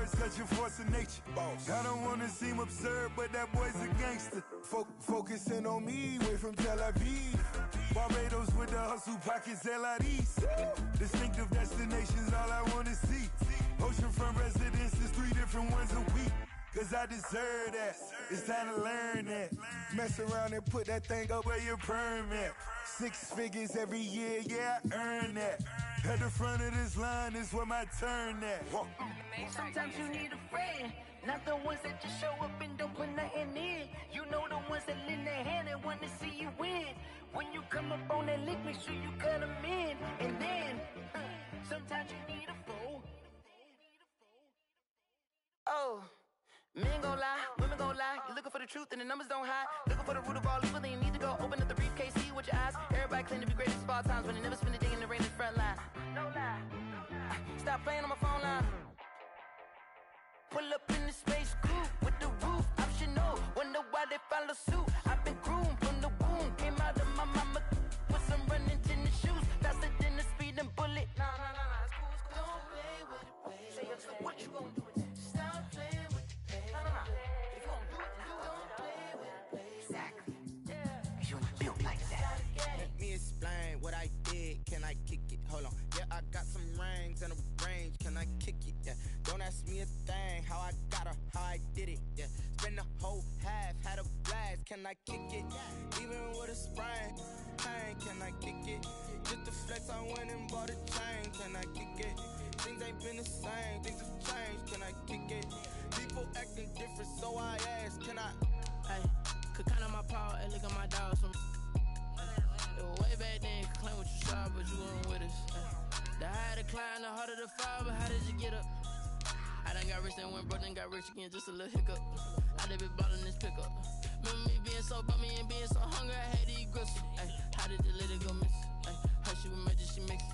such a force of nature. I don't want to seem absurd, but that boy's a gangster. Focusing on me, way from Tel Aviv. Barbados with the hustle pockets, LIDs. Distinctive destinations, all I want to see. Oceanfront residences, 3 different ones a week. Cause I deserve that, it's time to learn that. Mess around and put that thing up where your perm at. 6 figures every year, yeah, I earn that. At the front of this line is where my turn at. Sometimes you need a friend, not the ones that just show up and don't put nothing in. You know the ones that lend their hand and want to see you win. When you come up on that lick, make sure you cut them in. And then, sometimes you need a fool. Oh. Men gon' lie, women gon' lie. You looking for the truth and the numbers don't hide. Looking for the root of all evil, then you need to go open up the briefcase, see with your eyes. Everybody claim to be greatest of all times, but they never spend a day in the rain in the front line. No lie. Stop playing on my phone line. Pull up in the space coupe with the roof optional. Wonder why they follow suit. I've been groomed from the womb. Came out of my mama with some running tennis shoes. Faster than the speeding bullet. Nah, it's cool, it's cool. Don't play with it, baby. So what you gon' do with it? Stop playing with it. If you gon' do it, then don't play with it, baby. Exactly. Yeah. You built like that. Let me explain what I did. Can I kick it? Hold on. Yeah, I got some rings and a range. Can I kick it? Yeah. Don't ask me a thing. How I got her, how I did it. Yeah. Spend the whole half, had a blast. Can I kick it? Even with a sprain. Pain, can I kick it? Just the flex, I went and bought a chain. Can I kick it? Things ain't been the same. Things have changed. Can I kick it? People acting different, so I ask, can I? Hey, could count on my power and look at my dogs. Way back then, could claim what you saw, but you weren't with us. The higher the climb, the harder the fall, but how did you get up? I done got rich and went broke, then got rich again, just a little hiccup. I done been ballin' this pickup. Remember me being so bummy and being so hungry, I had to eat gristle. Ay, how did the lady go miss? Ay, her she was magic, she mixed.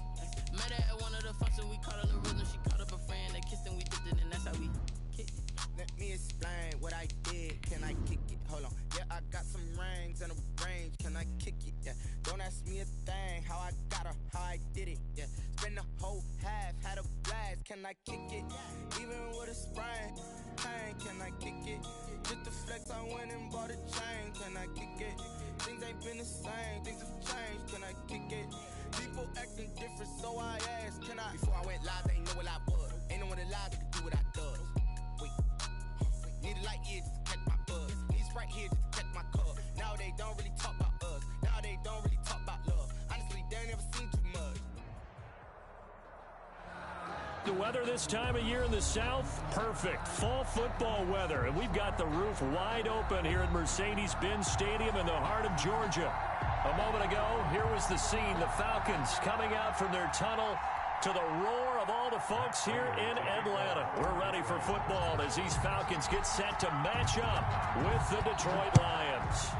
Met her at one of the functions, we caught her the rhythm, she caught up a friend, they kissed and we dipped it, and that's how we kicked it. Let me explain what I did. Can I kick it? Hold on. Yeah, I got some rings and a range. Can I kick it? Yeah. Don't ask me a thing. How I got her, how I did it. Yeah. Spend the whole half, had a blast. Can I kick it? Even with a sprain. Pain, can I kick it? Just the flex, I went and bought a chain. Can I kick it? Things ain't been the same. Things have changed. Can I kick it? People acting different, so I asked, can I? Before I went live, they ain't know what I was. Ain't no one alive that could do what I does. Wait. Need a light here just to catch my buzz. Need Sprite here just to catch my cup. Now they don't really talk about us. Now they don't really talk about love. Honestly, they ain't never seen too much. The weather this time of year in the South, perfect. Fall football weather. And we've got the roof wide open here at Mercedes-Benz Stadium in the heart of Georgia. A moment ago, here was the scene. The Falcons coming out from their tunnel to the roar of all the folks here in Atlanta. We're ready for football as these Falcons get set to match up with the Detroit Lions.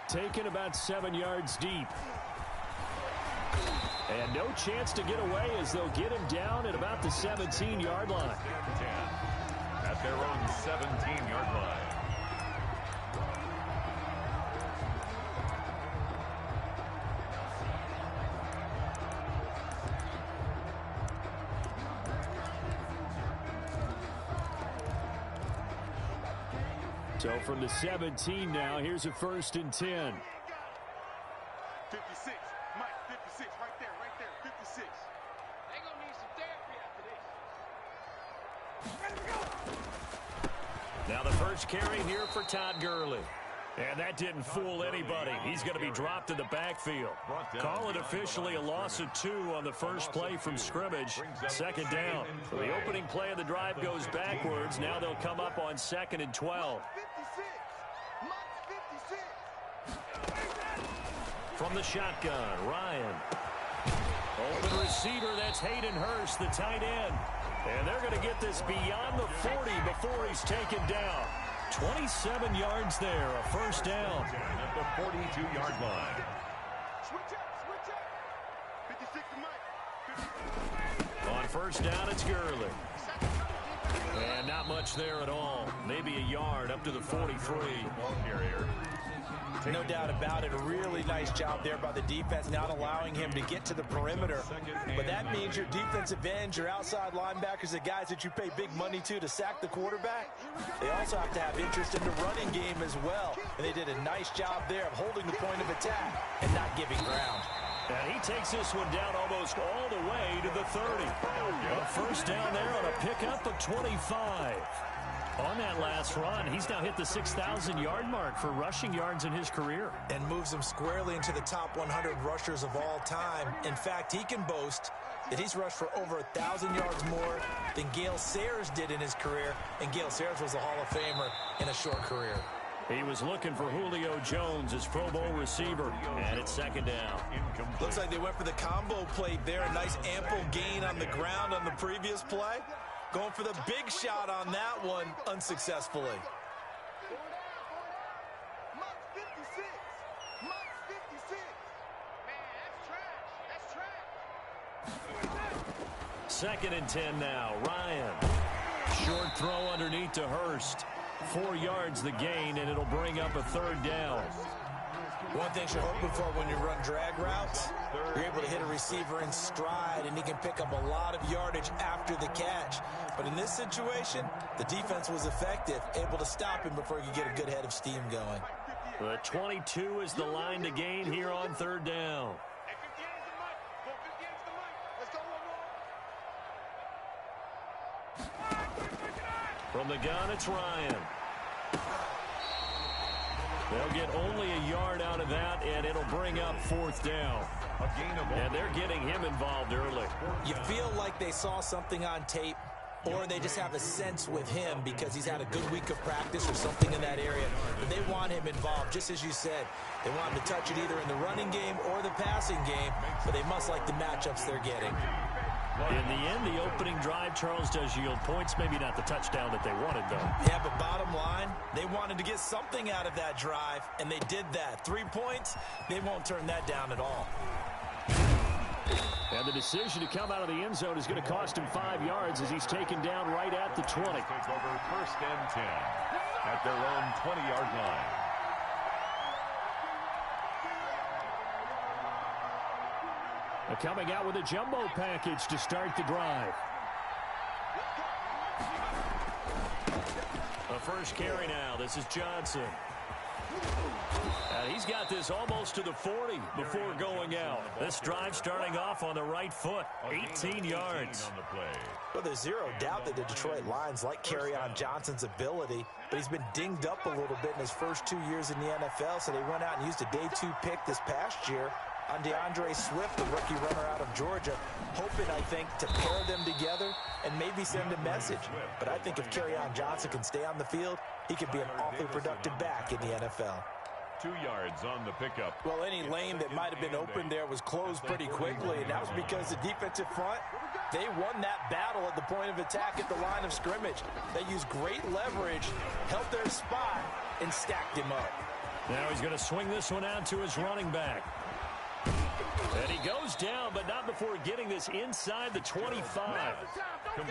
Taken about 7 yards deep. And no chance to get away as they'll get him down at about the 17-yard line. At their own 17-yard line. So from the 17 now, here's a 1st and 10. 56. Mike, 56. Right there. 56. They gonna need some therapy after this. Now the first carry here for Todd Gurley. And that didn't fool anybody. He's going to be dropped in the backfield. Call it officially a loss of 2 on the first play from scrimmage. 2nd down. The opening play of the drive goes backwards. Now they'll come up on 2nd and 12. From the shotgun, Ryan. Open receiver, that's Hayden Hurst, the tight end. And they're going to get this beyond the 40 before he's taken down. 27 yards there, a 1st down. At the 42-yard line. Switch up. 56 to Mike. On 1st down, it's Gurley. And not much there at all. Maybe a yard up to the 43. Ball carrier. No doubt about it. A really nice job there by the defense, not allowing him to get to the perimeter. But that means your defensive ends, your outside linebackers, the guys that you pay big money to sack the quarterback, they also have to have interest in the running game as well. And they did a nice job there of holding the point of attack and not giving ground. And he takes this one down almost all the way to the 30. A first down there on a pickup of 25. On that last run, he's now hit the 6,000-yard mark for rushing yards in his career. And moves him squarely into the top 100 rushers of all time. In fact, he can boast that he's rushed for over 1,000 yards more than Gale Sayers did in his career. And Gale Sayers was a Hall of Famer in a short career. He was looking for Julio Jones, his Pro Bowl receiver, and it's second down. Looks like they went for the combo plate there. A nice ample gain on the ground on the previous play. Going for the big shot on that one unsuccessfully. Second and 10 now. Ryan. Short throw underneath to Hurst. 4 yards the gain, and it'll bring up a third down. One thing you're hoping for when you run drag routes, you're able to hit a receiver in stride, and he can pick up a lot of yardage after the catch. But in this situation, the defense was effective, able to stop him before he could get a good head of steam going. The 22 is the line to gain here on third down. From the gun, it's Ryan. They'll get only a yard out of that, and it'll bring up fourth down. And they're getting him involved early. You feel like they saw something on tape, or they just have a sense with him because he's had a good week of practice or something in that area. But they want him involved, just as you said. They want him to touch it either in the running game or the passing game, but they must like the matchups they're getting. In the end, the opening drive, Charles, does yield points. Maybe not the touchdown that they wanted, though. Yeah, but bottom line, they wanted to get something out of that drive, and they did that. 3 points, they won't turn that down at all. And the decision to come out of the end zone is going to cost him 5 yards as he's taken down right at the 20. Take over first and 10 at their own 20-yard line. Coming out with a jumbo package to start the drive. The first carry now. This is Johnson. And he's got this almost to the 40 before going out. This drive starting off on the right foot. 18 yards. Well, there's zero doubt that the Detroit Lions like Kerryon Johnson's ability, but he's been dinged up a little bit in his first 2 years in the NFL, so they went out and used a day 2 pick this past year on DeAndre Swift, the rookie runner out of Georgia, hoping, I think, to pair them together and maybe send a message. But I think if Kerryon Johnson can stay on the field, he could be an awfully productive back in the NFL. 2 yards on the pickup. Well, any lane that might have been open there was closed pretty quickly, and that was because the defensive front, they won that battle at the point of attack at the line of scrimmage. They used great leverage, held their spot, and stacked him up. Now he's going to swing this one out to his running back. And he goes down, but not before getting this inside the 25.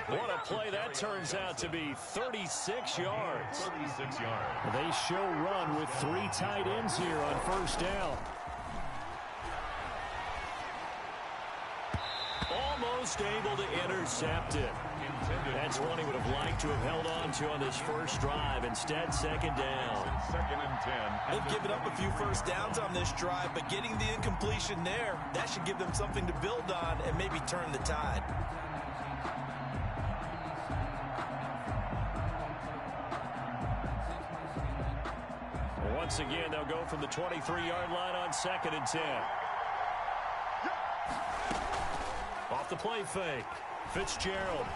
What a play that turns out to be. 36 yards. 36 yards. They show run with 3 tight ends here on first down. Almost able to intercept it. That's one he would have liked to have held on to on this first drive. Instead, second down. Second and 10. They've given up a few first downs on this drive, but getting the incompletion there, that should give them something to build on and maybe turn the tide. Once again, they'll go from the 23-yard line on second and 10. Off the play fake. Fitzgerald.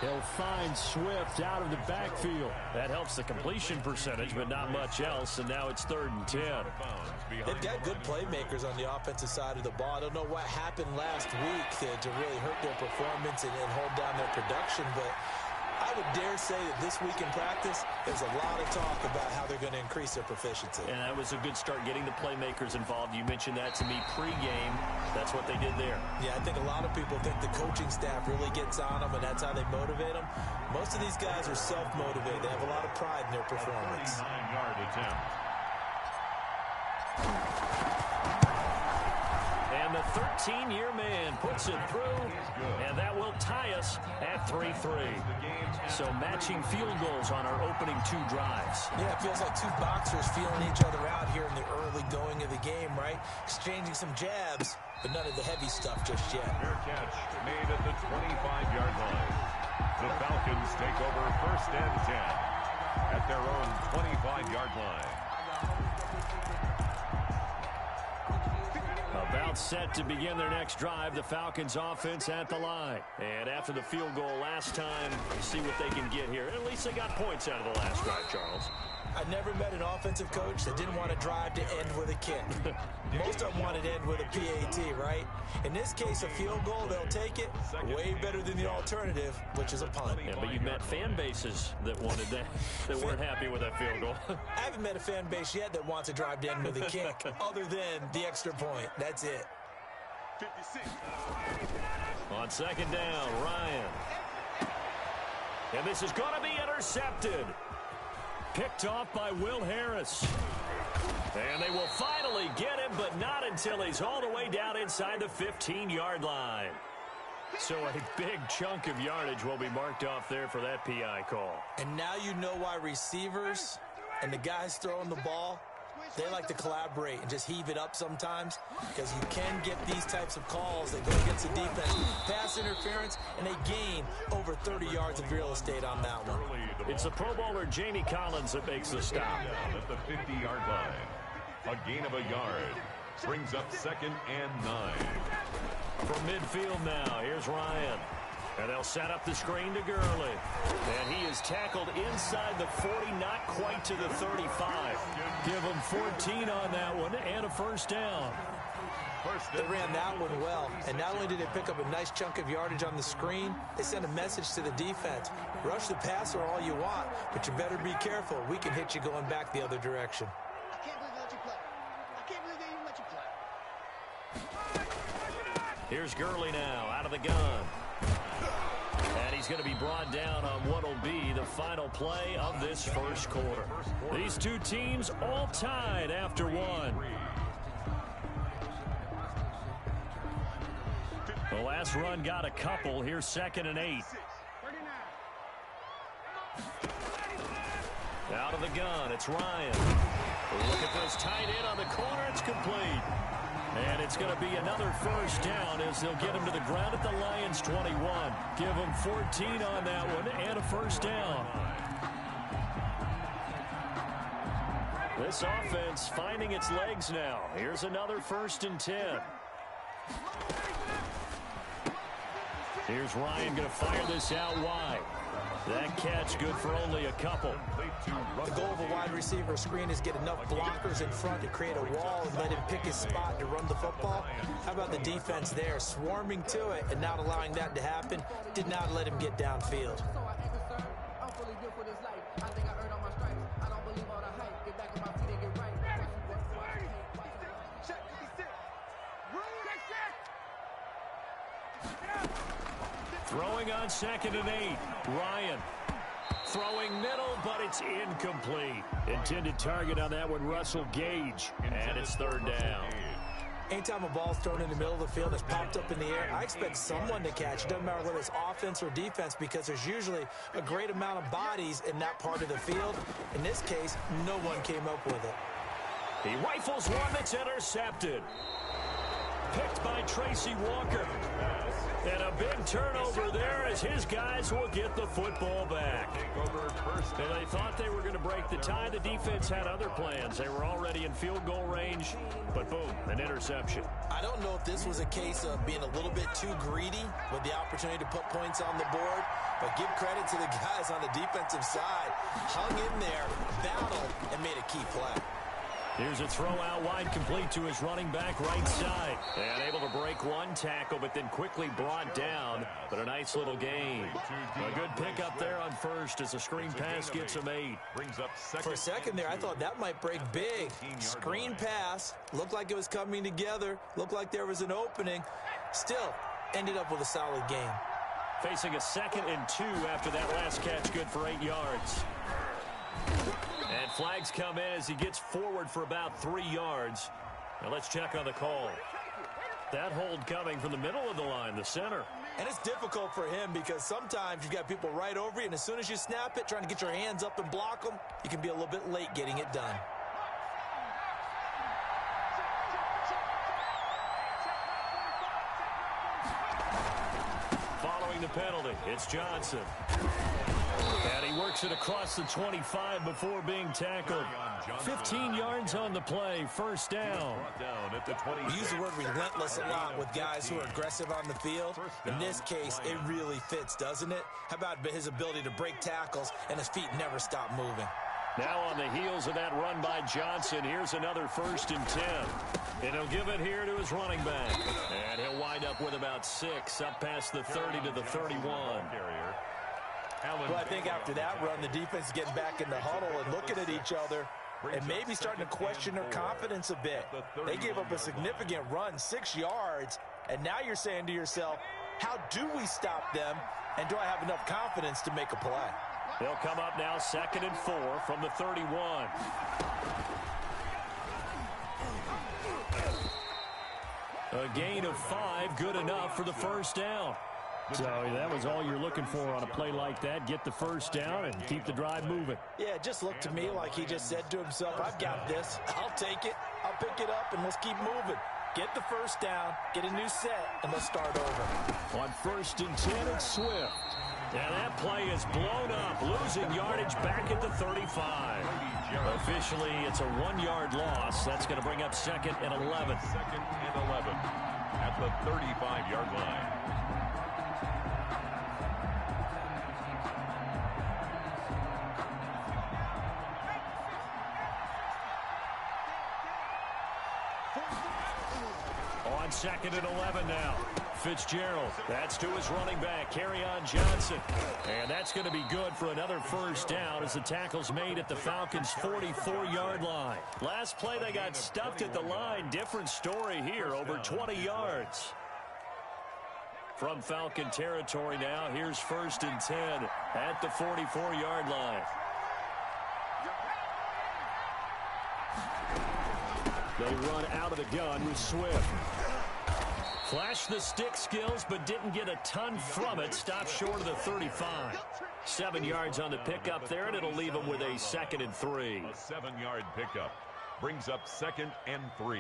He'll find Swift out of the backfield. That helps the completion percentage, but not much else, and now it's third and 10. They've got good playmakers on the offensive side of the ball. I don't know what happened last week to really hurt their performance and hold down their production, but I I would dare say that this week in practice, there's a lot of talk about how they're going to increase their proficiency. And that was a good start, getting the playmakers involved. You mentioned that to me pregame. That's what they did there. Yeah, I think a lot of people think the coaching staff really gets on them, and that's how they motivate them. Most of these guys are self-motivated. They have a lot of pride in their performance. 39-yard attempt. And the 13-year man puts it through, and that will tie us at 3-3. So matching field goals on our opening 2 drives. Yeah, it feels like 2 boxers feeling each other out here in the early going of the game, right? Exchanging some jabs, but none of the heavy stuff just yet. Fair catch made at the 25-yard line. The Falcons take over 1st and 10 at their own 25-yard line. About set to begin their next drive, the Falcons offense at the line. And after the field goal last time, see what they can get here. At least they got points out of the last drive, Charles. I never met an offensive coach that didn't want to drive to end with a kick. Most of them wanted to end with a PAT, right? In this case, a field goal, they'll take it. Way better than the alternative, which is a punt. Yeah, but you've met fan bases that wanted that, that weren't happy with that field goal. I haven't met a fan base yet that wants to drive to end with a kick, other than the extra point. That's it. 56. On 2nd down, Ryan. And this is going to be intercepted. Picked off by Will Harris. And they will finally get him, but not until he's all the way down inside the 15-yard line. So a big chunk of yardage will be marked off there for that PI call. And now you know why receivers and the guys throwing the ball, they like to collaborate and just heave it up sometimes, because you can get these types of calls that go against the defense. Pass interference, and they gain over 30 yards of real estate on that one. It's the Pro Bowler Jamie Collins that makes the stop. At the 50-yard line. A gain of a yard. Brings up 2nd and 9. From midfield now, here's Ryan. And they'll set up the screen to Gurley. And he is tackled inside the 40, not quite to the 35. Give him 14 on that one and a 1st down. They ran that one well, and not only did they pick up a nice chunk of yardage on the screen, they sent a message to the defense. Rush the passer all you want, but you better be careful. We can hit you going back the other direction. I can't believe they let you play. I can't believe they even let you play. Here's Gurley now, out of the gun. And he's going to be brought down on what will be the final play of this 1st quarter. These 2 teams all tied after 1. The last run got a couple. Here's 2nd and 8. Out of the gun, it's Ryan. Look at this tight end on the corner. It's complete. And it's going to be another 1st down as they'll get him to the ground at the Lions 21. Give him 14 on that one and a 1st down. This offense finding its legs now. Here's another 1st and 10. Here's Ryan going to fire this out wide. That catch good for only a couple. The goal of a wide receiver screen is get enough blockers in front to create a wall and let him pick his spot to run the football. How about the defense there, swarming to it and not allowing that to happen? Did not let him get downfield. Throwing on 2nd and 8. Ryan throwing middle, but it's incomplete. Intended target on that one, Russell Gage. And it's 3rd down. Anytime a ball's thrown in the middle of the field and it's popped up in the air, I expect someone to catch. It doesn't matter whether it's offense or defense, because there's usually a great amount of bodies in that part of the field. In this case, no one came up with it. He rifles one that's intercepted. Picked by Tracy Walker. And a big turnover there as his guys will get the football back. And they thought they were going to break the tie. The defense had other plans. They were already in field goal range, but boom, an interception. I don't know if this was a case of being a little bit too greedy with the opportunity to put points on the board, but give credit to the guys on the defensive side. Hung in there, battled, and made a key play. Here's a throw out wide, complete to his running back right side. And able to break one tackle, but then quickly brought down. But a nice little gain. A good pickup there on first as the screen pass gets him 8. For a second there, I thought that might break big. Screen pass. Looked like it was coming together. Looked like there was an opening. Still, ended up with a solid gain. Facing a 2nd and 2 after that last catch, good for 8 yards. And flags come in as he gets forward for about 3 yards. Now let's check on the call. That hold coming from the middle of the line, the center. And it's difficult for him because sometimes you've got people right over you, and as soon as you snap it, trying to get your hands up and block them, you can be a little bit late getting it done. Following the penalty, it's Johnson. And he works it across the 25 before being tackled. 15 yards on the play, first down. We use the word relentless a lot with guys who are aggressive on the field. In this case, it really fits, doesn't it? How about his ability to break tackles and his feet never stop moving? Now on the heels of that run by Johnson, here's another 1st and 10. And he'll give it here to his running back. And he'll wind up with about 6, up past the 30 to the 31. Well, I think after that run, the defense is getting back in the huddle and looking at each other and maybe starting to question their confidence a bit. They gave up a significant run, 6 yards, and now you're saying to yourself, how do we stop them, and do I have enough confidence to make a play? They'll come up now 2nd and 4 from the 31. A gain of 5, good enough for the first down. So that was all you're looking for on a play like that. Get the first down and keep the drive moving. Yeah, it just looked to me like he just said to himself, I've got this. I'll take it. I'll pick it up, and let's keep moving. Get the first down, get a new set, and let's start over. On 1st and 10, it's Swift. And that play is blown up, losing yardage back at the 35. Officially, it's a 1-yard loss. That's going to bring up 2nd and 11. 2nd and 11 at the 35-yard line. On 2nd and 11 now. Fitzgerald, that's to his running back, Kerryon Johnson. And that's going to be good for another first down as the tackle's made at the Falcons' 44-yard line. Last play, they got stuffed at the line. Different story here, over 20 yards. From Falcon territory now, here's 1st and 10 at the 44-yard line. They run out of the gun with Swift. Flashed the stick skills, but didn't get a ton from it. Stopped short of the 35. 7 yards on the pickup there, and it'll leave them with a 2nd and 3. A 7-yard pickup brings up 2nd and 3.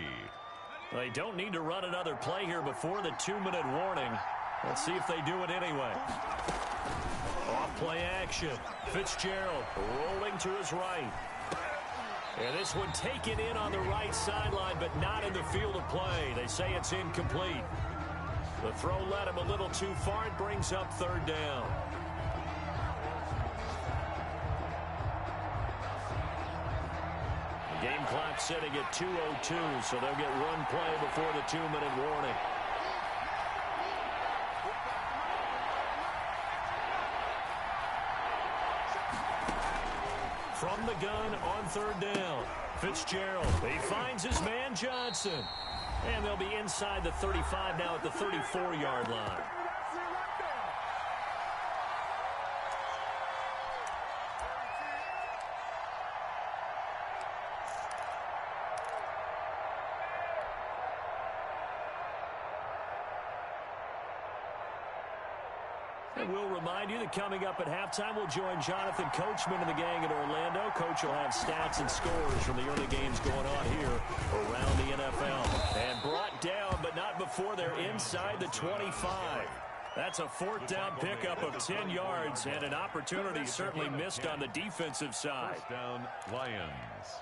They don't need to run another play here before the 2-minute warning. Let's see if they do it anyway. Off play action. Fitzgerald rolling to his right. And this one taken in on the right sideline, but not in the field of play. They say it's incomplete. The throw led him a little too far. It brings up 3rd down. The game clock sitting at 2:02, so they'll get one play before the 2-minute warning. From the gun on 3rd down. Fitzgerald, he finds his man Johnson. And they'll be inside the 35 now at the 34-yard line. And we'll remind you that coming up at halftime, we'll join Jonathan Coachman and the gang in Orlando. Coach will have stats and scores from the early games going on here around the NFL. And brought down, but not before they're inside the 25. That's a 4th down pickup of 10 yards and an opportunity certainly missed on the defensive side. 1st down, Lions.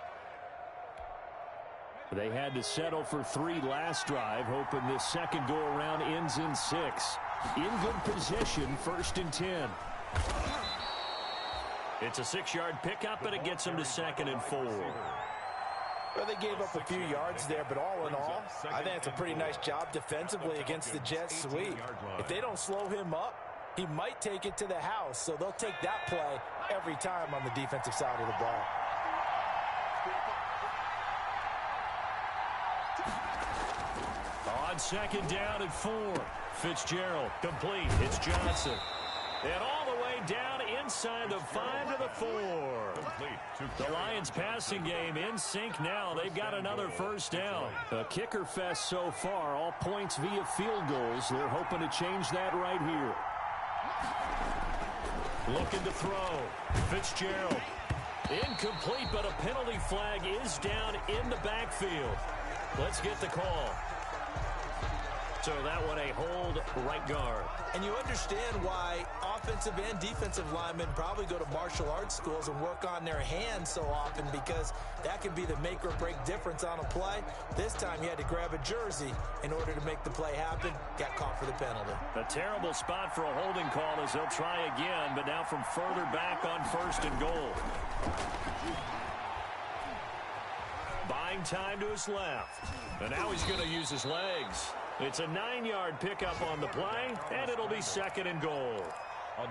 They had to settle for 3 last drive, hoping this second go-around ends in 6. In good position, 1st and 10. It's a 6-yard pickup, but it gets them to 2nd and 4. Well, they gave up a few yards there, but all in all, I think it's a pretty nice job defensively against the jet sweep. If they don't slow him up, he might take it to the house, so they'll take that play every time on the defensive side of the ball. On second down and 4, Fitzgerald complete. It's Johnson. And all the way down inside the 5 to the 4. The Lions passing game in sync now. They've got another first down. A kicker fest so far. All points via field goals. They're hoping to change that right here. Looking to throw. Fitzgerald. Incomplete, but a penalty flag is down in the backfield. Let's get the call. So that one a hold right guard. And you understand why offensive and defensive linemen probably go to martial arts schools and work on their hands so often, because that can be the make or break difference on a play. This time you had to grab a jersey in order to make the play happen. Got caught for the penalty. A terrible spot for a holding call as they'll try again, but now from further back on first and goal. Buying time to his left. And now he's going to use his legs. It's a 9-yard pickup on the play, and it'll be second and goal.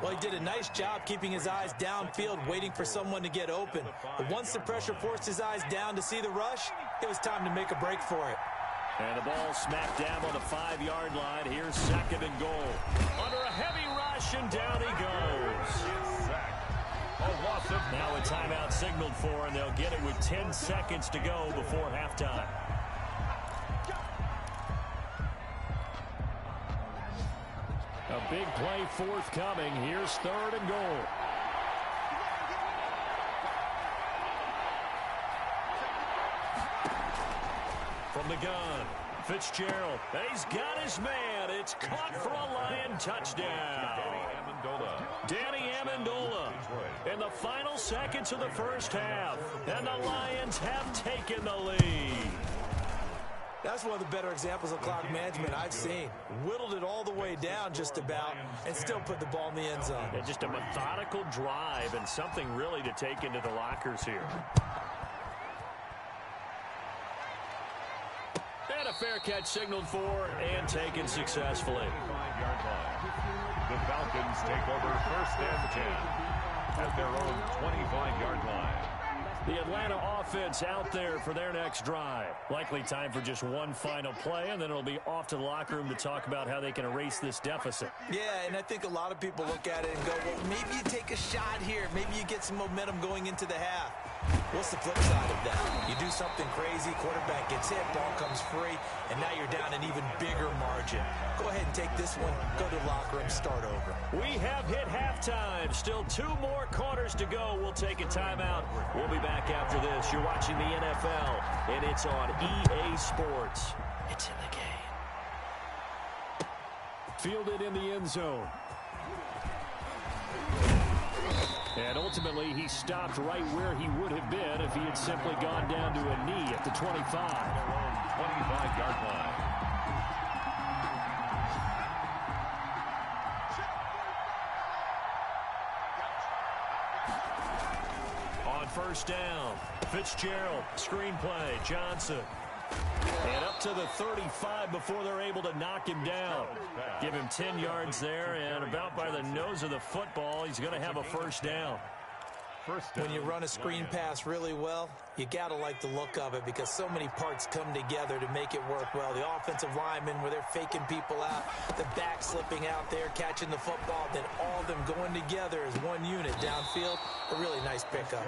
Well, he did a nice job keeping his eyes downfield, waiting for someone to get open. But once the pressure forced his eyes down to see the rush, it was time to make a break for it. And the ball smack dab on the 5-yard line. Here's second and goal. Under a heavy rush, and down he goes. Now a timeout signaled for, and they'll get it with 10 seconds to go before halftime. A big play forthcoming. Here's third and goal. From the gun, Fitzgerald. He's got his man. It's caught for a Lion touchdown. Danny Amendola in the final seconds of the first half. And the Lions have taken the lead. That's one of the better examples of clock management I've seen. Whittled it all the way down just about and still put the ball in the end zone. Yeah, just a methodical drive and something really to take into the lockers here. And a fair catch signaled for and taken successfully. The Falcons take over first and 10 at their own 25-yard line. The Atlanta offense out there for their next drive. Likely time for just one final play, and then it'll be off to the locker room to talk about how they can erase this deficit. Yeah, and I think a lot of people look at it and go, well, maybe you take a shot here. Maybe you get some momentum going into the half. What's the flip side of that? You do something crazy, quarterback gets hit, ball comes free, and now you're down an even bigger margin. Go ahead and take this one, go to the locker room, start over. We have hit halftime. Still 2 more quarters to go. We'll take a timeout. We'll be back after this. You're watching the NFL, and it's on EA Sports. It's in the game. Fielded in the end zone. And ultimately, he stopped right where he would have been if he had simply gone down to a knee at the 25. 25-yard line. On first down, Fitzgerald, screenplay, Johnson. And up to the 35 before they're able to knock him down. Give him 10 yards there, and about by the nose of the football, he's going to have a first down. When you run a screen pass really well, you got to like the look of it because so many parts come together to make it work well. The offensive linemen, where they're faking people out, the back slipping out there, catching the football, then all of them going together as one unit downfield. A really nice pickup.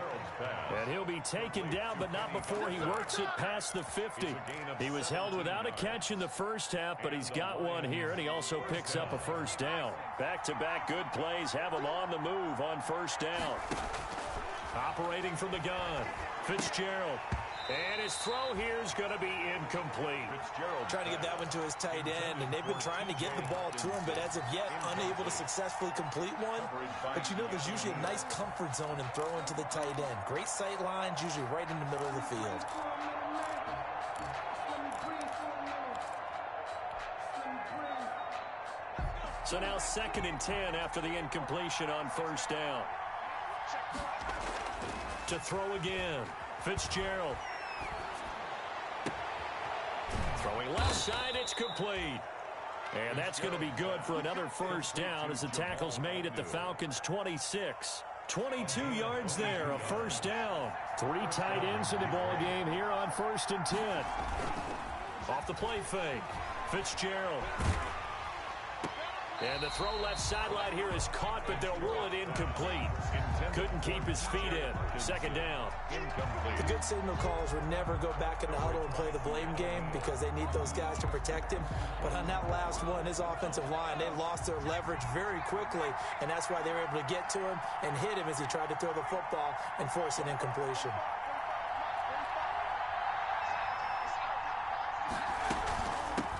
And he'll be taken down, but not before he works it past the 50. He was held without a catch in the first half, but he's got one here, and he also picks up a first down. Back-to-back good plays have him on the move on first down. Operating from the gun, Fitzgerald. And his throw here is going to be incomplete. Fitzgerald trying to get that one to his tight end, and they've been trying to get the ball to him, but as of yet, unable to successfully complete one. But you know, there's usually a nice comfort zone in throwing to the tight end. Great sight lines, usually right in the middle of the field. So now second and 10 after the incompletion on first down. To throw again, Fitzgerald. left side, it's complete. And that's going to be good for another first down as the tackle's made at the Falcons' 26. 22 yards there, a first down. 3 tight ends in the ball game here on 1st and 10. Off the play fake, Fitzgerald. And the throw left sideline here is caught, but they'll rule it incomplete. Couldn't keep his feet in. Second down. The good signal callers would never go back in the huddle and play the blame game because they need those guys to protect him. But on that last one, his offensive line, they lost their leverage very quickly, and that's why they were able to get to him and hit him as he tried to throw the football and force an incompletion.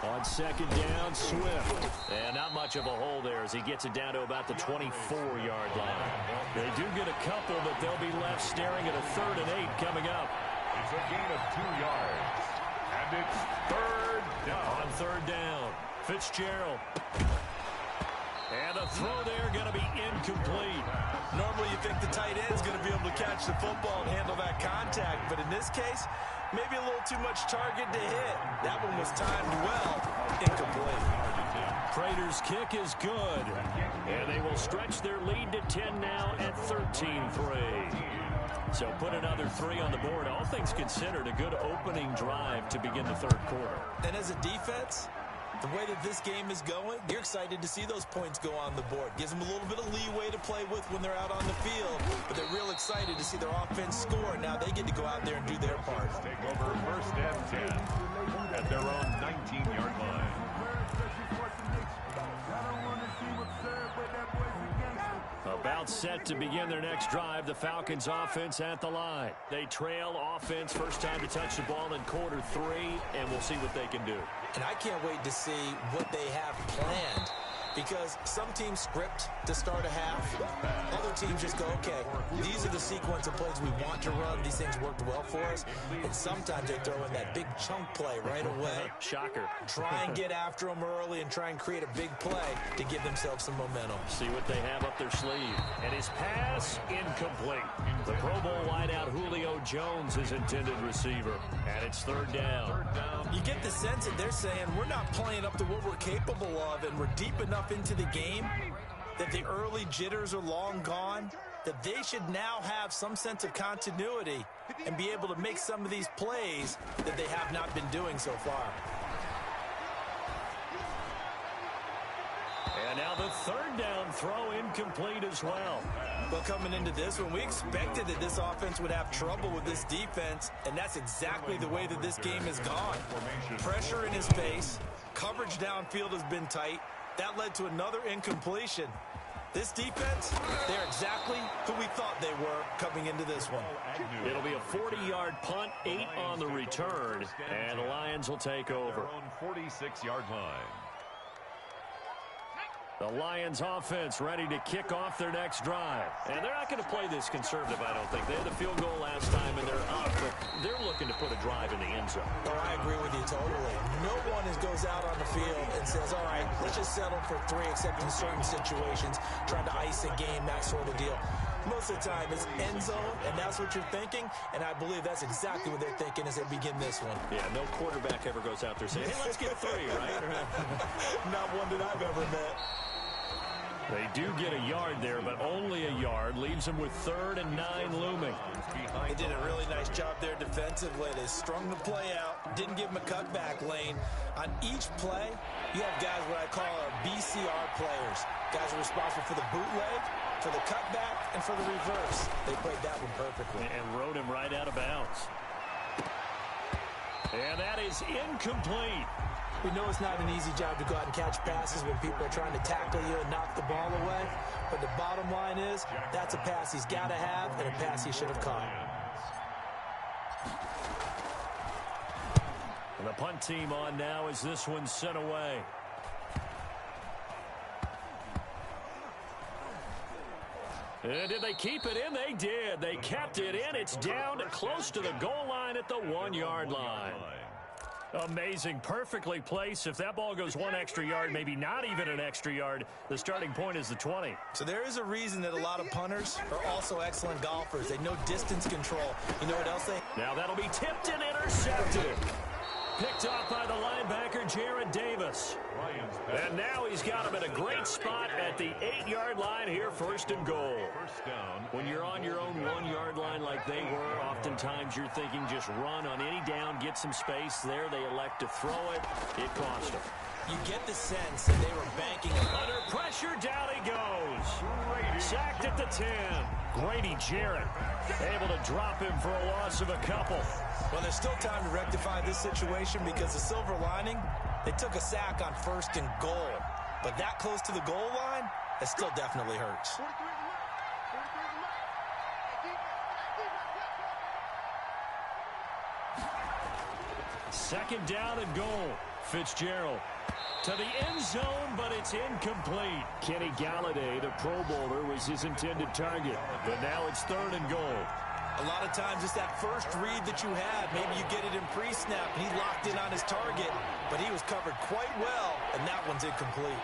On second down, Swift. And not much of a hole there as he gets it down to about the 24-yard line. They do get a couple, but they'll be left staring at a 3rd and 8 coming up. It's a gain of 2 yards. And it's 3rd down. On 3rd down, Fitzgerald. And the throw there going to be incomplete. Normally you think the tight end's going to be able to catch the football and handle that contact, but in this case, maybe a little too much target to hit. That one was timed well. Incomplete. Prater's kick is good. And they will stretch their lead to 10 now at 13-3. So put another 3 on the board. All things considered, a good opening drive to begin the 3rd quarter. And as a defense, the way that this game is going, you're excited to see those points go on the board. Gives them a little bit of leeway to play with when they're out on the field, but they're real excited to see their offense score. Now they get to go out there and do their part. Take over 1st and 10 at their own 19-yard line. About set to begin their next drive, the Falcons offense at the line. They trail offense, first time to touch the ball in quarter 3, and we'll see what they can do. And I can't wait to see what they have planned, because some teams script to start a half. Other teams just go, okay, these are the sequence of plays we want to run. These things worked well for us. And sometimes they throw in that big chunk play right away. Shocker. Try and get after them early and try and create a big play to give themselves some momentum. See what they have up their sleeve. And his pass, incomplete. The Pro Bowl wideout Julio Jones is intended receiver. And it's 3rd down. You get the sense that they're saying we're not playing up to what we're capable of, and we're deep enough into the game that the early jitters are long gone, that they should now have some sense of continuity and be able to make some of these plays that they have not been doing so far. And now the 3rd down throw incomplete as well. Well, coming into this one, we expected that this offense would have trouble with this defense, and that's exactly the way that this game has gone. Pressure in his face, coverage downfield has been tight. That led to another incompletion. This defense, they're exactly who we thought they were coming into this one. It'll be a 40-yard punt, 8 on the return, and the Lions will take over. 46-yard line. The Lions offense ready to kick off their next drive. And they're not going to play this conservative, I don't think. They had the field goal last time, and they're up, but they're looking to put a drive in the end zone. Oh, I agree with you totally. No one goes out on the field and says, all right, let's just settle for 3, except in certain situations, trying to ice a game, that sort of deal. Most of the time, it's end zone, and that's what you're thinking, and I believe that's exactly what they're thinking as they begin this one. Yeah, no quarterback ever goes out there saying, hey, let's get 3, right? Not one that I've ever met. They do get a yard there, but only a yard. Leaves them with 3rd and 9 looming. They did a really nice job there defensively. They strung the play out, didn't give them a cutback lane. On each play, you have guys what I call our BCR players. Guys are responsible for the bootleg, for the cutback, and for the reverse. They played that one perfectly. And rode him right out of bounds. And that is incomplete. We know it's not an easy job to go out and catch passes when people are trying to tackle you and knock the ball away. But the bottom line is, that's a pass he's got to have and a pass he should have caught. And the punt team on now as this one's sent away. And did they keep it in? They did. They kept it in. It's down close to the goal line at the 1-yard line. Amazing. Perfectly placed. If that ball goes 1 extra yard, maybe not even an extra yard, the starting point is the 20. So there is a reason that a lot of punters are also excellent golfers. They know distance control. You know what else they... Now that'll be tipped and intercepted. picked off by the linebacker, Jared Davis. And now he's got him in a great spot at the 8-yard line here, first and goal. When you're on your own 1-yard line like they were, oftentimes you're thinking just run on any down, get some space. There they elect to throw it. It cost them. You get the sense that they were banking under pressure. Down he goes. Sacked at the 10. Grady Jarrett able to drop him for a loss of a couple. Well, there's still time to rectify this situation because the silver lining, they took a sack on first and goal. But that close to the goal line, it still definitely hurts. Second down and goal. Fitzgerald to the end zone, but it's incomplete. Kenny Galladay, the Pro Bowler, was his intended target. But now it's third and goal. A lot of times it's that first read that you had. Maybe you get it in pre-snap, and he locked in on his target, but he was covered quite well, and that one's incomplete.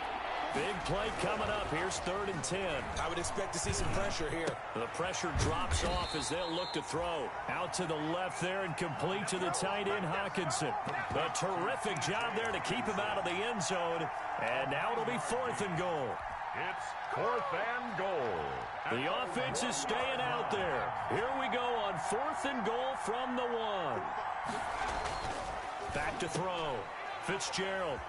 Big play coming up. Here's third and 10. I would expect to see some pressure here. The pressure drops off as they'll look to throw. Out to the left there and complete to the tight end, Hawkinson. A terrific job there to keep him out of the end zone. And now it'll be fourth and goal. It's fourth and goal. The offense is staying out there. Here we go on fourth and goal from the 1. Back to throw. Fitzgerald.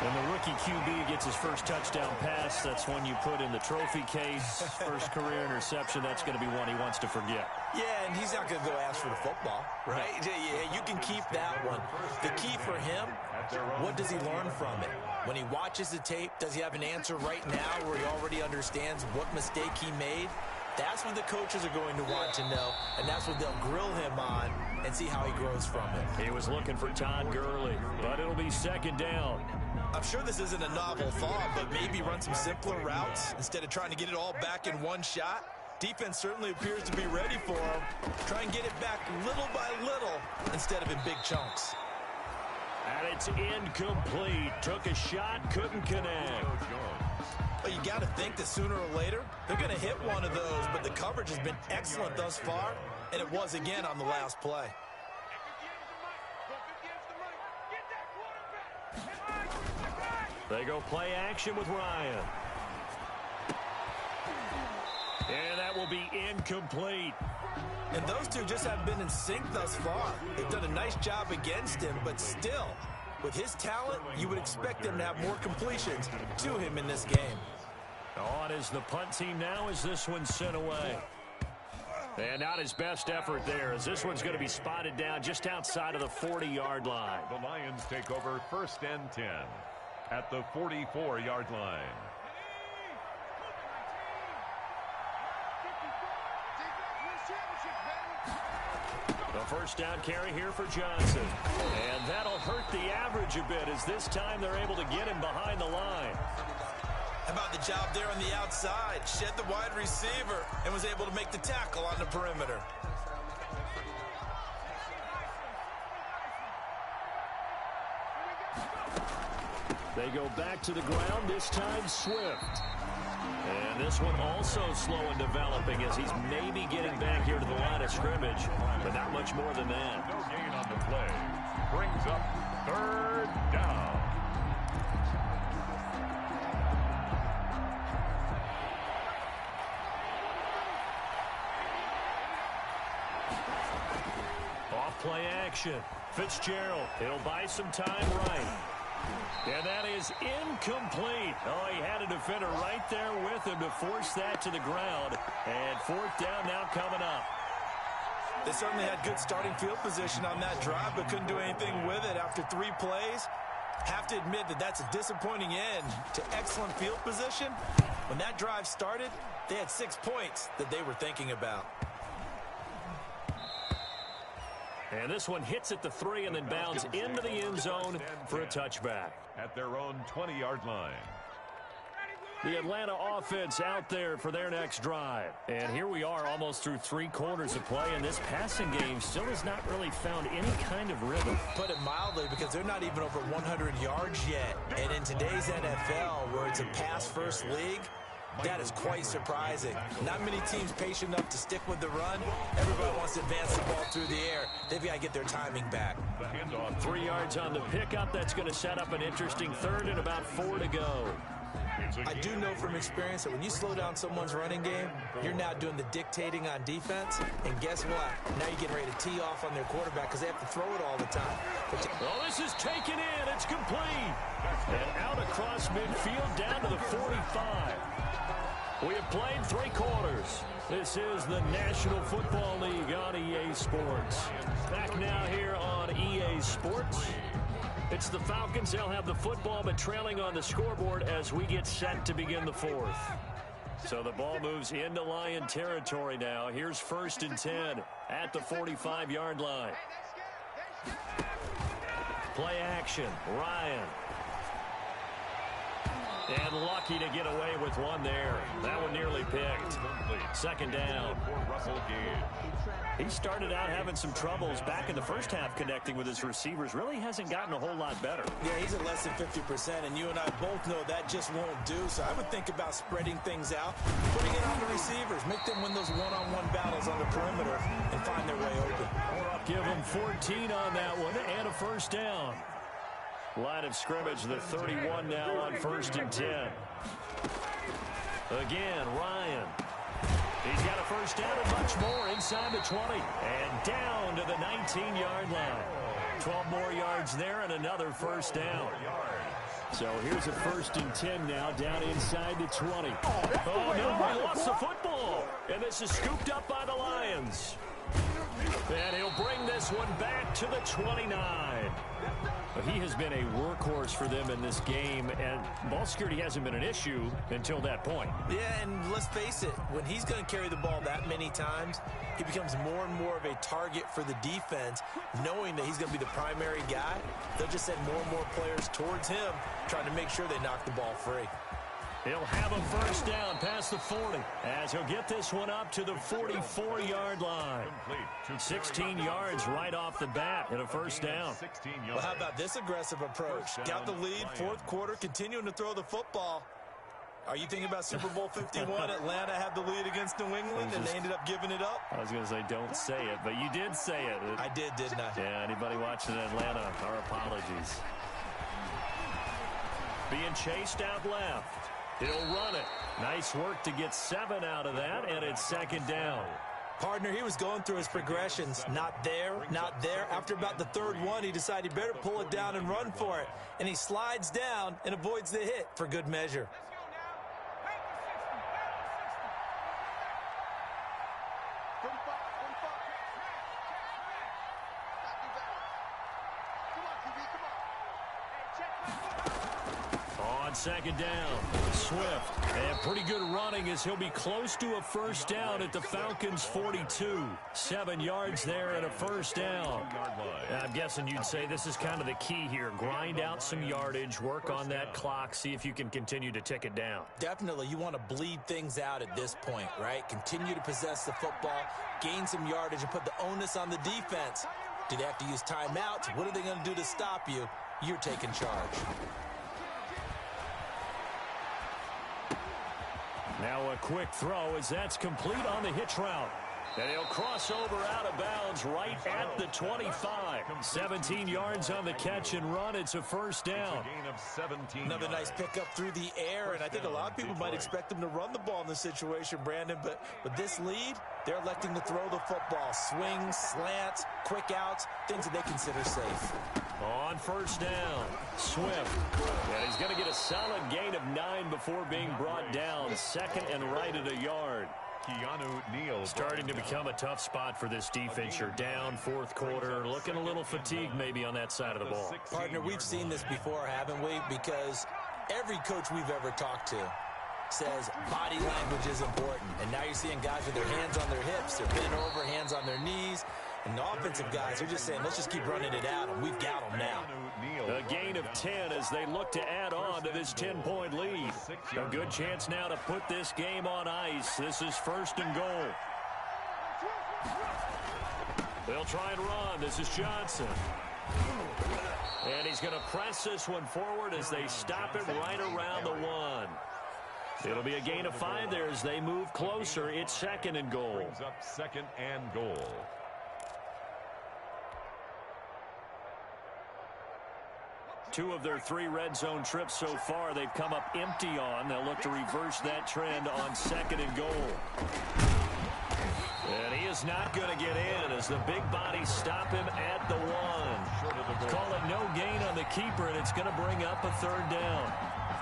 When the rookie QB gets his first touchdown pass, that's one you put in the trophy case. First career interception, that's going to be one he wants to forget. Yeah, and he's not going to go ask for the football, right? Yeah, you can keep that one. The key for him, what does he learn from it? When he watches the tape, does he have an answer right now where he already understands what mistake he made? That's what the coaches are going to want to know, and that's what they'll grill him on and see how he grows from it. He was looking for Todd Gurley, but it'll be second down. I'm sure this isn't a novel thought, but maybe run some simpler routes instead of trying to get it all back in one shot. Defense certainly appears to be ready for him. Try and get it back little by little instead of in big chunks. And it's incomplete. Took a shot, couldn't connect. Well, you got to think that sooner or later, they're going to hit one of those, but the coverage has been excellent thus far, and it was again on the last play. They go play action with Ryan. And that will be incomplete. And those two just haven't been in sync thus far. They've done a nice job against him, but still, with his talent, you would expect them to have more completions to him in this game. On is the punt team now as this one's sent away. And not his best effort there as this one's going to be spotted down just outside of the 40-yard line. The Lions take over first and 10 at the 44-yard line. The first down carry here for Johnson. And that'll hurt the average a bit as this time they're able to get him behind the line. How about the job there on the outside? Shed the wide receiver and was able to make the tackle on the perimeter. They go back to the ground, this time Swift. And this one also slow in developing as he's maybe getting back here to the line of scrimmage, but not much more than that. No gain on the play. Brings up third down. Off play action. Fitzgerald, he'll buy some time right. And that is incomplete. Oh, he had a defender right there with him to force that to the ground. And fourth down now coming up. They certainly had good starting field position on that drive, but couldn't do anything with it after 3 plays. Have to admit that that's a disappointing end to excellent field position. When that drive started, they had 6 points that they were thinking about. And this one hits at the 3 and then bounds into the end zone for a touchback. At their own 20-yard line. The Atlanta offense out there for their next drive. And here we are almost through 3 quarters of play, and this passing game still has not really found any kind of rhythm. Put it mildly, because they're not even over 100 yards yet. And in today's NFL, where it's a pass-first league, That is quite surprising. Not many teams patient enough to stick with the run. Everybody wants to advance the ball through the air. They've got to get their timing back. 3 yards on the pickup. That's going to set up an interesting third and about 4 to go. I do know from experience that when you slow down someone's running game, you're now doing the dictating on defense. And guess what? Now you're getting ready to tee off on their quarterback because they have to throw it all the time. Oh, this is taken in. It's complete. And out across midfield down to the 45. We have played 3 quarters. This is the National Football League on EA Sports. Back now here on EA Sports. It's the Falcons. They'll have the football, but trailing on the scoreboard as we get set to begin the 4th. So the ball moves into Lion territory now. Here's 1st and 10 at the 45-yard line. Play action. Ryan. And lucky to get away with one there. That one nearly picked. 2nd down. He started out having some troubles back in the first half connecting with his receivers. Really hasn't gotten a whole lot better. Yeah, he's at less than 50%, and you and I both know that just won't do. So I would think about spreading things out, putting it on the receivers, make them win those one-on-one battles on the perimeter and find their way open. Give him 14 on that one and a 1st down. Line of scrimmage, the 31 now on 1st and 10. Again, Ryan. He's got a 1st down and much more inside the 20. And down to the 19-yard line. 12 more yards there and another 1st down. So here's a 1st and 10 now down inside the 20. Oh, no, he lost the football. And this is scooped up by the Lions. And he'll bring this one back to the 29. He has been a workhorse for them in this game, and ball security hasn't been an issue until that point. Yeah, and let's face it, when he's going to carry the ball that many times, he becomes more and more of a target for the defense, knowing that he's going to be the primary guy. They'll just send more and more players towards him, trying to make sure they knock the ball free. He'll have a 1st down past the 40 as he'll get this one up to the 44-yard line. 16 yards right off the bat and a 1st down. Well, how about this aggressive approach? Got the lead, 4th quarter, continuing to throw the football. Are you thinking about Super Bowl 51? Atlanta had the lead against New England, and they ended up giving it up? I was going to say, don't say it, but you did say it. I did, didn't I? Yeah, anybody watching Atlanta, our apologies. Being chased out left. He'll run it. Nice work to get 7 out of that, and it's 2nd down. Partner, he was going through his progressions. Not there, not there. After about the 3rd one, he decided he better pull it down and run for it. And he slides down and avoids the hit for good measure. On 2nd down, Swift. And pretty good running as he'll be close to a 1st down at the Falcons' 42. 7 yards there and a 1st down. I'm guessing you'd say this is kind of the key here. Grind out some yardage, work on that clock, see if you can continue to tick it down. Definitely. You want to bleed things out at this point, right? Continue to possess the football, gain some yardage, and put the onus on the defense. Do they have to use timeouts? What are they going to do to stop you? You're taking charge. Now a quick throw as that's complete on the hitch route. And he'll cross over out of bounds right at the 25. 17 yards on the catch and run. It's a 1st down. Another nice pickup through the air, and I think a lot of people might expect them to run the ball in this situation, Brandon, but with this lead, they're electing to throw the football. Swings, slants, quick outs, things that they consider safe. On 1st down, Swift. And he's going to get a solid gain of 9 before being brought down. 2nd and right at a yard. Starting to become a tough spot for this defense. You're down 4th quarter, looking a little fatigued maybe on that side of the ball. Partner, we've seen this before, haven't we? Because every coach we've ever talked to says body language is important. And now you're seeing guys with their hands on their hips, they're bent over, hands on their knees. And the offensive guys are just saying, let's just keep running it at them. We've got them now. A gain of 10 as they look to add on to this 10-point lead. A good chance now to put this game on ice. This is 1st and goal. They'll try and run. This is Johnson. And he's going to press this one forward as they stop it right around the 1. It'll be a gain of 5 there as they move closer. It's 2nd and goal. Brings up 2nd and goal. Two of their 3 red zone trips so far, they've come up empty on. They'll look to reverse that trend on 2nd and goal. And he is not going to get in as the big bodies stop him at the 1. Call it no gain on the keeper, and it's going to bring up a 3rd down.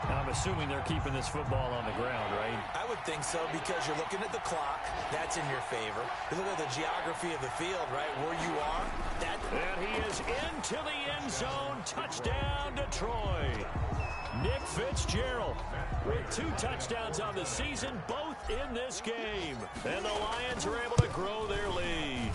I'm assuming they're keeping this football on the ground, right? I would think so, because you're looking at the clock. That's in your favor. You look at the geography of the field, right, where you are. And he is into the end zone. Touchdown, Detroit. Nick Fitzgerald with 2 touchdowns on the season, both in this game. And the Lions are able to grow their lead.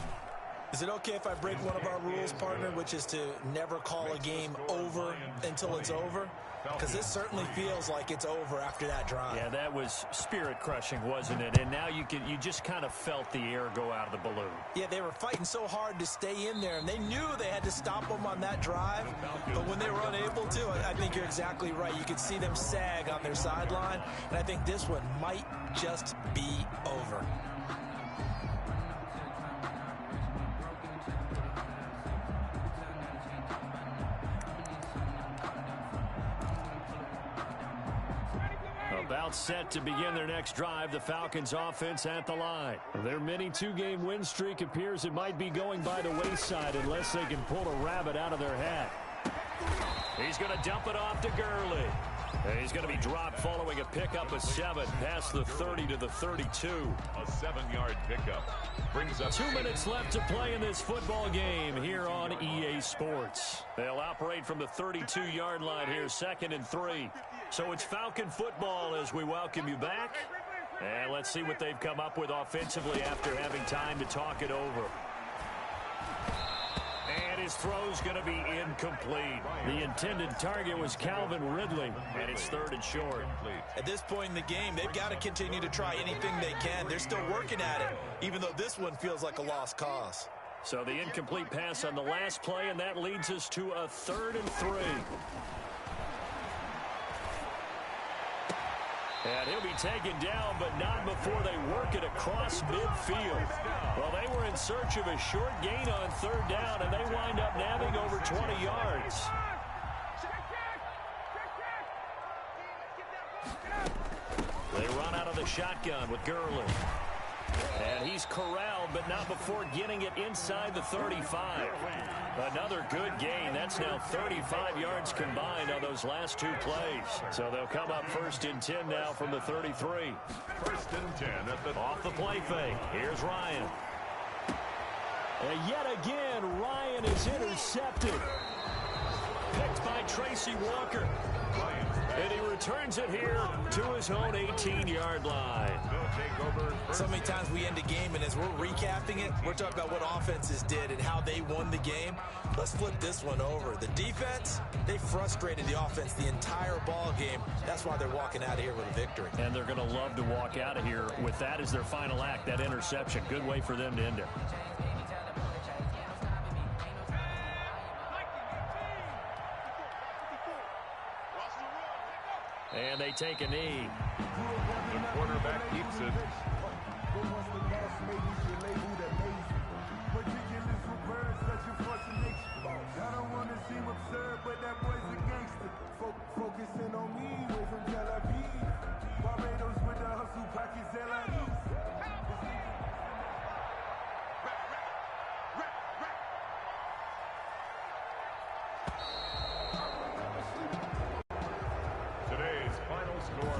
Is it okay if I break one of our rules, partner, which is to never call a game over until it's over? Because this certainly feels like it's over after that drive. Yeah, that was spirit-crushing, wasn't it? And now you just kind of felt the air go out of the balloon. Yeah, they were fighting so hard to stay in there, and they knew they had to stop them on that drive. But when they were unable to, I think you're exactly right. You could see them sag on their sideline, and I think this one might just be over. About set to begin their next drive, the Falcons offense at the line. Their mini 2-game win streak appears it might be going by the wayside unless they can pull a rabbit out of their hat. He's going to dump it off to Gurley. And he's going to be dropped following a pickup of 7 past the 30 to the 32. A 7-yard pickup. Brings up 2 minutes left to play in this football game here on EA Sports. They'll operate from the 32-yard line here, 2nd and 3. So it's Falcon football as we welcome you back. And let's see what they've come up with offensively after having time to talk it over. And his throw's going to be incomplete. The intended target was Calvin Ridley, and it's 3rd and short. At this point in the game, they've got to continue to try anything they can. They're still working at it, even though this one feels like a lost cause. So the incomplete pass on the last play, and that leads us to a 3rd and 3. And he'll be taken down, but not before they work it across midfield. Well, they were in search of a short gain on 3rd down, and they wind up nabbing over 20 yards. They run out of the shotgun with Gurley. And he's corralled, but not before getting it inside the 35. Another good gain. That's now 35 yards combined on those last 2 plays. So they'll come up 1st and 10 now from the 33. 1st and 10 at the... Off the play fake. Here's Ryan. And yet again, Ryan is intercepted. Picked by Tracy Walker. And he returns it here to his own 18-yard line. So many times we end a game, and as we're recapping it, we're talking about what offenses did and how they won the game. Let's flip this one over. The defense, they frustrated the offense the entire ball game. That's why they're walking out of here with a victory. And they're going to love to walk out of here with that as their final act, that interception. Good way for them to end it. And they take a knee. The quarterback keeps it. I don't want to seem absurd, but that boy's a gangster. Focusing on me, way from Tel Aviv. Barbados with the hustle pockets, LIEs. Today's final score